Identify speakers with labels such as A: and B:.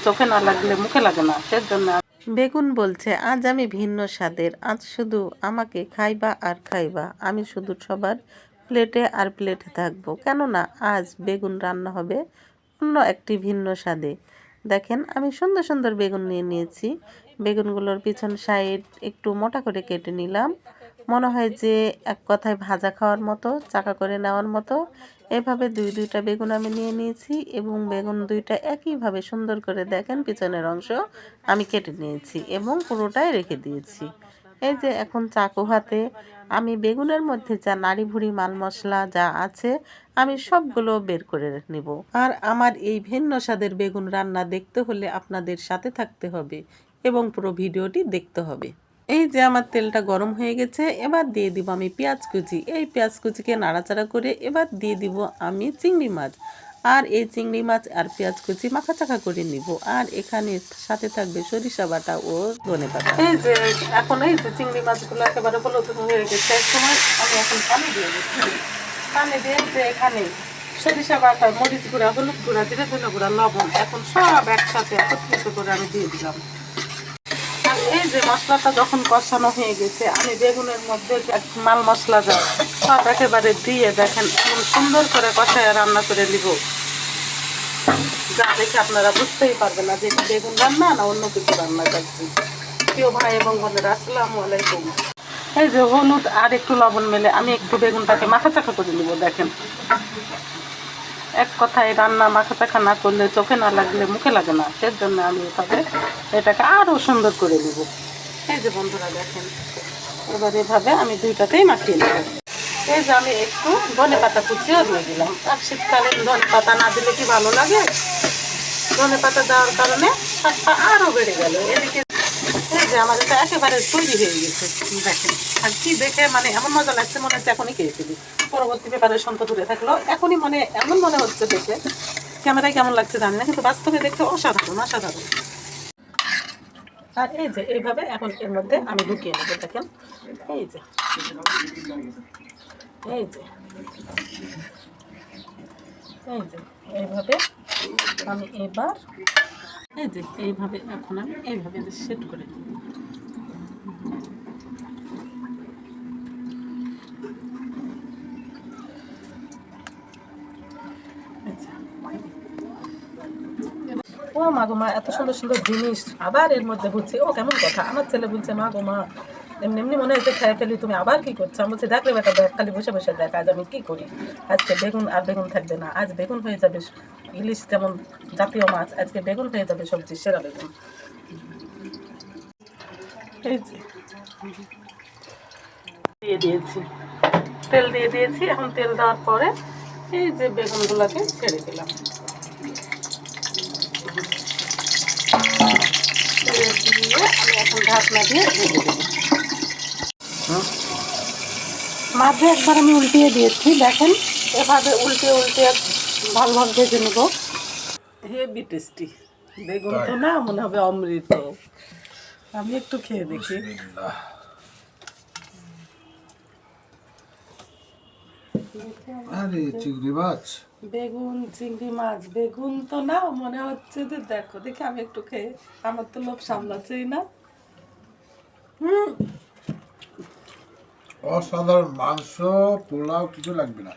A: চোখে না লাগলে মুখে লাগে না, সেজন্য।
B: বেগুন বলছে, আজ আমি ভিন্ন স্বাদের, আজ শুধু আমাকে খাইবা আর খাইবা, আমি শুধু সবার প্লেটে আর প্লেটে থাকবো, কেননা আজ বেগুন রান্না হবে অন্য একটি ভিন্ন স্বাদে। দেখেন আমি সুন্দর সুন্দর বেগুন নিয়ে নিয়েছি। বেগুনগুলোর পিছন সাইড একটু মোটা করে কেটে নিলাম। মনে হয় যে এক কথায় ভাজা খাওয়ার মতো, চাকা করে নেওয়ার মতো। এভাবে দুইটা বেগুন আমি নিয়ে নিয়েছি এবং বেগুন দুইটা একইভাবে সুন্দর করে দেখেন পিছনের অংশ আমি কেটে নিয়েছি এবং পুরোটাই রেখে দিয়েছি। এই যে এখন চাকু হাতে আমি বেগুনের মধ্যে যা নাড়ি ভুড়ি মাল মশলা যা আছে আমি সবগুলো বের করে নেব। আর আমার এই ভিন্ন স্বাদের বেগুন রান্না দেখতে হলে আপনাদের সাথে থাকতে হবে এবং পুরো ভিডিওটি দেখতে হবে। এই যে আমার তেলটা গরম হয়ে গেছে, এবার দিয়ে দিব আমি পেঁয়াজ কুচি। এই পেঁয়াজ কুচিকে নাড়াচাড়া করে এবার দিয়ে দিব আমি চিংড়ি মাছ। আর এই চিংড়ি মাছ আর পেঁয়াজ কুচি মাখাচাখা করে নিব। আর এখানে সাথে থাকবে সরিষা বাটা ও ধনেপাতা।
A: এই যে এখন এই যে চিংড়ি মাছগুলো একেবারে হলুদ হয়ে গেছে, এক সময় আমি এখন পানি দিয়ে দিচ্ছি। পানি দিয়ে যে এখানে সরিষা বাটা, মরিচ গুঁড়া, হলুদ গুঁড়া, জিরে ধনে গুঁড়া, লবণ এখন সব একসাথে একত্রিত করে আমি দিয়ে দিলাম। আর এই যে মশলাটা যখন কষানো হয়ে গেছে, আমি বেগুনের মধ্যে মাল মশলা যা সব একেবারে দিয়ে দেখেন এমন সুন্দর করে কষায় রান্না করে নিব, যা দেখে আপনারা বুঝতেই পারবেন না যে বেগুন রান্না না অন্য কিছু রান্না করছি। প্রিয় ভাই এবং বোনেরা, আসসালামু আলাইকুম। এই যে হলুদ আর একটু লবণ মেলে আমি একটু বেগুনটাকে মাখাচাখা করে নিব। দেখেন এক কথায় রান্না মাখাচাখা না করলে, চোখে না লাগলে মুখে লাগে না, সেজন্য আমি এভাবে এটাকে আরও সুন্দর করে নিব। এই যে বন্ধুরা দেখেন, এবার এভাবে আমি দুইটাতেই মাখিয়ে নেব। এই যে আমি একটু ধনেপাতা কুচিও দিয়ে দিলাম। আর শীতকালে ধনেপাতা না দিলে কি ভালো লাগে? ধনেপাতা দেওয়ার কারণে স্বাদটা আরও বেড়ে গেল। এদিকে এই যে আমার এটা একেবারে তৈরি হয়ে গেছে। দেখেন আর কি দেখে মানে এমন মজা লাগছে, মনে হচ্ছে এখনই খেয়ে ফেলি। পরবর্তী প্রিপারেশন তো দূরে থাকলো, এখনই এমন মনে হচ্ছে দেখে। ক্যামেরায় কেমন লাগছে জানি না, কিন্তু বাস্তবে দেখতে অসাধারণ অসাধারণ। আর এই যে এইভাবে এখন এর মধ্যে আমি ঢুকিয়ে নেবো। দেখেন এই যে এই যে এই যে এইভাবে আমি এবার এই যে এইভাবে এখন আমি এইভাবে সেট করে দিই। ও মা গো মা, এত সুন্দর সুন্দর জিনিস আবার এর মধ্যে বুঝছি। ও কেমন কথা, আমার ছেলে বলছে মা গো মা এমনি এমনি মনে হচ্ছে খেয়ে ফেলি, তুমি আবার কি করছো? আমি বলছি দেখ রে বেটা দেখ, খালি বসে বসে দেখ আজ আমি কি করি। আজকে বেগুন আর বেগুন থাকবে না, আজ বেগুন হয়ে যাবে ইলিশ যেমন জাতীয় মাছ, আজকে বেগুন হয়ে যাবে সবজি সেরা বেগুন। এই যে দিয়ে দিয়েছি, তেল দিয়ে দিয়েছি। এখন তেল দেওয়ার পরে এই যে বেগুনগুলোকে ছেড়ে দিলাম। দিয়ে আমি এখন ঢাকনা দিয়ে ঢেকে দেবো। মাঝে একবার আমি উল্টিয়ে দিয়েছি, দেখেন এভাবে উল্টে উল্টে ভালো ভালো ভেজে নেব। হেভি টেস্টি বেগুন তো না, মনে হবে অমৃত। আমি একটু খেয়ে দেখি।
C: আরে চিংড়ি মাছ,
A: বেগুন চিংড়ি মাছ, বেগুন তো না মনে হচ্ছে যে, দেখো দেখি আমি একটু খেয়ে, আমার তো লোভ সামলাচ্ছেই না।
C: অসাধারণ মাংস, পোলাও কিছু লাগবে না।